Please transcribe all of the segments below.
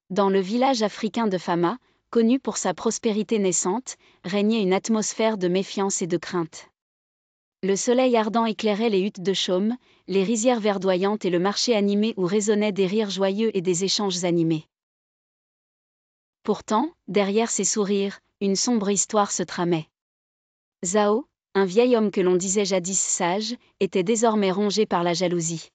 Dans le village africain de Fama, connu pour sa prospérité naissante, régnait une atmosphère de méfiance et de crainte. Le soleil ardent éclairait les huttes de chaume, les rizières verdoyantes et le marché animé où résonnaient des rires joyeux et des échanges animés. Pourtant, derrière ces sourires, une sombre histoire se tramait. Zhao, un vieil homme que l'on disait jadis sage, était désormais rongé par la jalousie.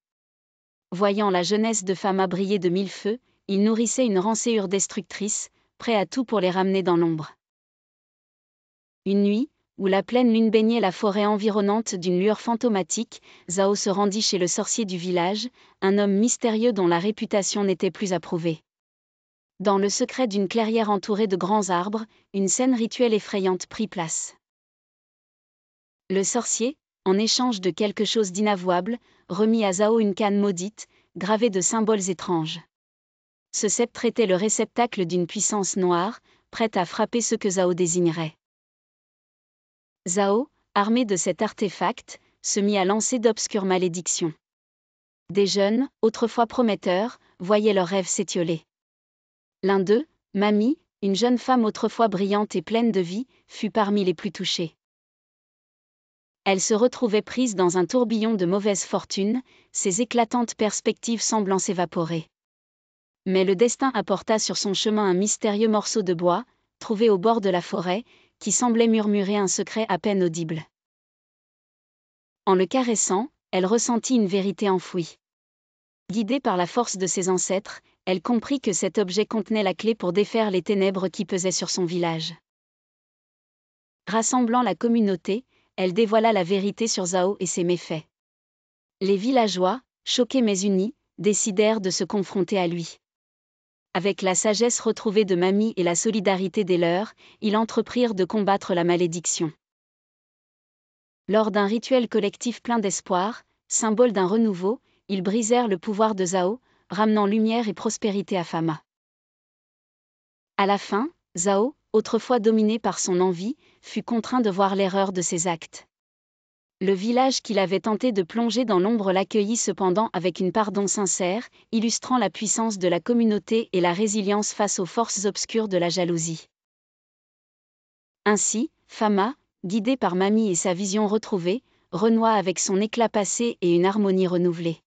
Voyant la jeunesse de Fama briller de mille feux, il nourrissait une rancœur destructrice, prêt à tout pour les ramener dans l'ombre. Une nuit, où la pleine lune baignait la forêt environnante d'une lueur fantomatique, Zhao se rendit chez le sorcier du village, un homme mystérieux dont la réputation n'était plus à prouver. Dans le secret d'une clairière entourée de grands arbres, une scène rituelle effrayante prit place. Le sorcier, en échange de quelque chose d'inavouable, remit à Zhao une canne maudite, gravée de symboles étranges. Ce sceptre était le réceptacle d'une puissance noire, prête à frapper ceux que Zhao désignerait. Zhao, armé de cet artefact, se mit à lancer d'obscures malédictions. Des jeunes, autrefois prometteurs, voyaient leurs rêves s'étioler. L'un d'eux, Mami, une jeune femme autrefois brillante et pleine de vie, fut parmi les plus touchés. Elle se retrouvait prise dans un tourbillon de mauvaise fortune, ses éclatantes perspectives semblant s'évaporer. Mais le destin apporta sur son chemin un mystérieux morceau de bois, trouvé au bord de la forêt, qui semblait murmurer un secret à peine audible. En le caressant, elle ressentit une vérité enfouie. Guidée par la force de ses ancêtres, elle comprit que cet objet contenait la clé pour défaire les ténèbres qui pesaient sur son village. Rassemblant la communauté, elle dévoila la vérité sur Zhao et ses méfaits. Les villageois, choqués mais unis, décidèrent de se confronter à lui. Avec la sagesse retrouvée de Mami et la solidarité des leurs, ils entreprirent de combattre la malédiction. Lors d'un rituel collectif plein d'espoir, symbole d'un renouveau, ils brisèrent le pouvoir de Zhao, ramenant lumière et prospérité à Fama. À la fin, Zhao, autrefois dominé par son envie, fut contraint de voir l'erreur de ses actes. Le village qu'il avait tenté de plonger dans l'ombre l'accueillit cependant avec une pardon sincère, illustrant la puissance de la communauté et la résilience face aux forces obscures de la jalousie. Ainsi, Fama, guidée par Mami et sa vision retrouvée, renoua avec son éclat passé et une harmonie renouvelée.